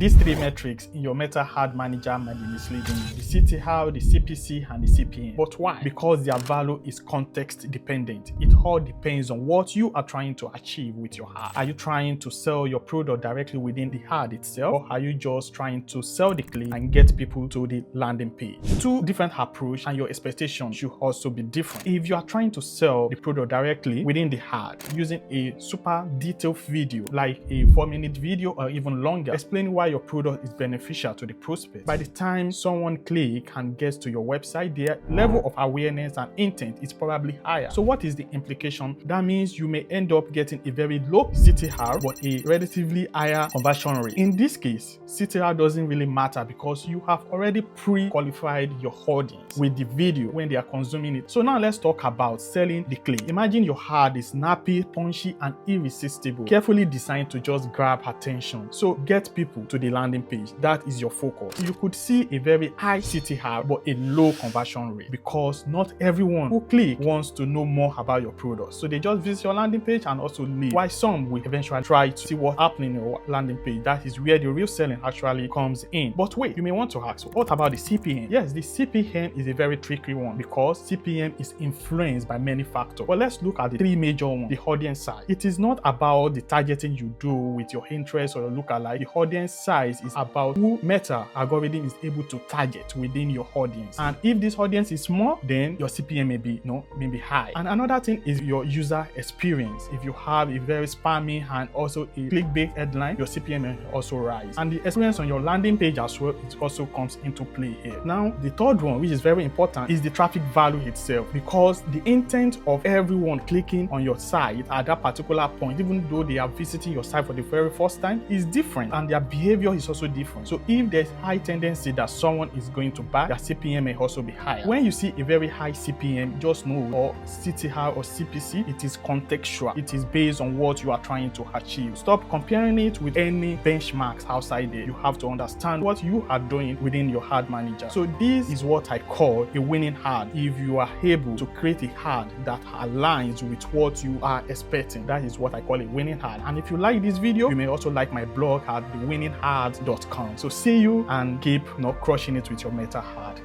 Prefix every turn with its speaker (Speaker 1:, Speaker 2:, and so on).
Speaker 1: These three metrics in your Meta Ad Manager might be misleading: the CTR, the CPC, and the CPM. But why? Because their value is context dependent. It all depends on what you are trying to achieve with your ad. Are you trying to sell your product directly within the ad itself, or are you just trying to sell the click and get people to the landing page? Two different approach, and your expectations should also be different. If you are trying to sell the product directly within the ad using a super detailed video, like a 4-minute video or even longer, explaining why your product is beneficial to the prospect, by the time someone clicks and gets to your website, their level of awareness and intent is probably higher. So what is the implication? That means you may end up getting a very low CTR but a relatively higher conversion rate. In this case, CTR doesn't really matter because you have already pre-qualified your audience with the video when they are consuming it. So now let's talk about selling the click. Imagine your ad is snappy, punchy, and irresistible, carefully designed to just grab attention. So get people to the landing page. That is your focus. You could see a very high CTR but a low conversion rate because not everyone who click wants to know more about your product. So they just visit your landing page and also leave. While some will eventually try to see what's happening on your landing page. That is where the real selling actually comes in. But wait, you may want to ask, what about the CPM? Yes, the CPM is a very tricky one because CPM is influenced by many factors. But let's look at the three major ones. The audience size. It is not about the targeting you do with your interest or your lookalike. The audience size is about who Meta algorithm is able to target within your audience. And if this audience is small, then your CPM may be high. And another thing is your user experience. If you have a very spammy and also a clickbait headline, your CPM may also rise. And the experience on your landing page as well, it also comes into play here. Now, the third one, which is very important, is the traffic value itself, because the intent of everyone clicking on your site at that particular point, even though they are visiting your site for the very first time, is different, and their behavior is also different. So if there's high tendency that someone is going to buy, their CPM may also be higher. When you see a very high CPM, just know, or CTR or CPC, it is contextual. It is based on what you are trying to achieve. Stop comparing it with any benchmarks outside there. You have to understand what you are doing within your ad manager. So this is what I call a winning ad. If you are able to create a ad that aligns with what you are expecting, that is what I call a winning ad. And if you like this video, you may also like my blog at thewinningads.com. So see you and keep crushing it with your Meta ad.